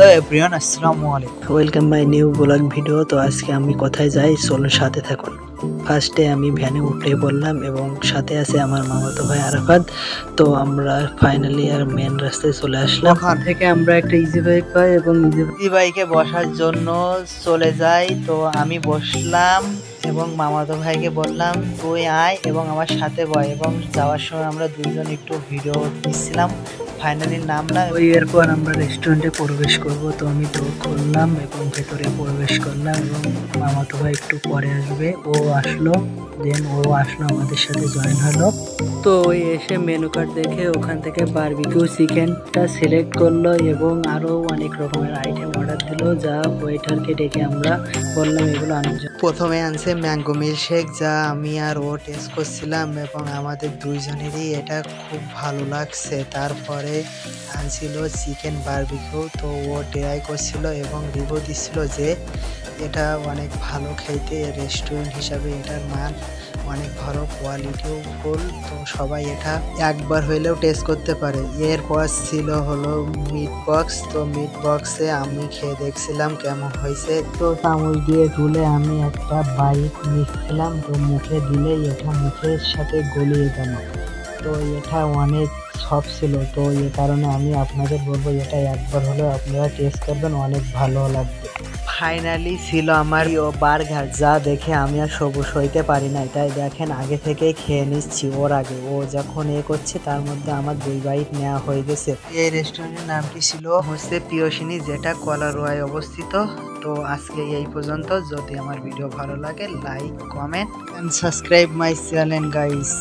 Hello everyone, আসসালামু আলাইকুম। Welcome my new blog video. তো আজকে আমি কোথায় যাই চলুন সাথে থাকুন। ফার্স্টে আমি ভ্যানে উঠে পড়লাম এবং সাথে আছে আমার মামাতো ভাই আরাফাত। তো আমরা ফাইনালি আর মেন রাস্তায় চলে আসলাম। ওখান থেকে আমরা একটা ইজি বাইক পাই এবং ইজি বাইকে বসার জন্য চলে যাই। তো আমি বসলাম এবং মামাতো ভাইকে বললাম তুই আয় এবং আমার সাথে বয়, এবং যাওয়ার সময় আমরা দুইজন একটু ভিডিও দিচ্ছিলাম। ফাইনালি নামলাম। ওই এরপর আমরা রেস্টুরেন্টে প্রবেশ করব। তো আমি ডোর খুললাম এবং ভেতরে প্রবেশ করলাম এবং মামাতো ভাই একটু পরে আসবে, ও আসলো। দেন ও আসলো, আমাদের সাথে জয়েন হলো। তো ওই এসে মেনু কার্ড দেখে ওখান থেকে বারবিকিউ চিকেনটা সিলেক্ট করলো এবং আরও অনেক রকমের আইটেম অর্ডার দিল, যা ওয়েটারকে ডেকে আমরা বললাম এগুলো আনার জন্য। প্রথমে আনছে ম্যাঙ্গো মিল্কশেক, যা আমি আর ও টেস্ট করছিলাম এবং আমাদের দুইজনেরই এটা খুব ভালো লাগছে। তারপরে আনছিল চিকেন বারবিকিউ, তো ও ট্রাই করছিল এবং রিভিউ দিচ্ছিল যে এটা অনেক ভালো খেতে, রেস্টুরেন্ট হিসাবে এটার মান অনেক ভালো, কোয়ালিটিও ফুল। তো সবাই এটা একবার হইলেও টেস্ট করতে পারে। এরপর ছিল হলো মিট বক্স। তো মিট বক্সে আমি খেয়ে দেখছিলাম কেমন হয়েছে। তো চামচ দিয়ে তুলে আমি একটা বাইট নিচ্ছিলাম। তো মুখে দিলেই এটা মুখের সাথে গলিয়ে গেল। তো এটা অনেক সফট ছিল। তো এই কারণে আমি আপনাদের বলবো এটা একবার হলেও আপনারা টেস্ট করবেন, অনেক ভালো লাগবে। ফাইনালি ছিল আমার বার্গার, যা দেখে আমি আর সবুজ হইতে পারি না। তাই দেখেন আগে থেকেই খেয়ে নিচ্ছি ওর আগে। ও যখন করছে তার মধ্যে আমার 2 বাইট নেওয়া হয়ে গেছে। এই রেস্টুরেন্টের নামটি ছিল হচ্ছে প্রিয়সিনী, যেটা কলারোয়ায় অবস্থিত। তো আজকে এই পর্যন্ত। যদি আমার ভিডিও ভালো লাগে like, comment and subscribe my channel guys.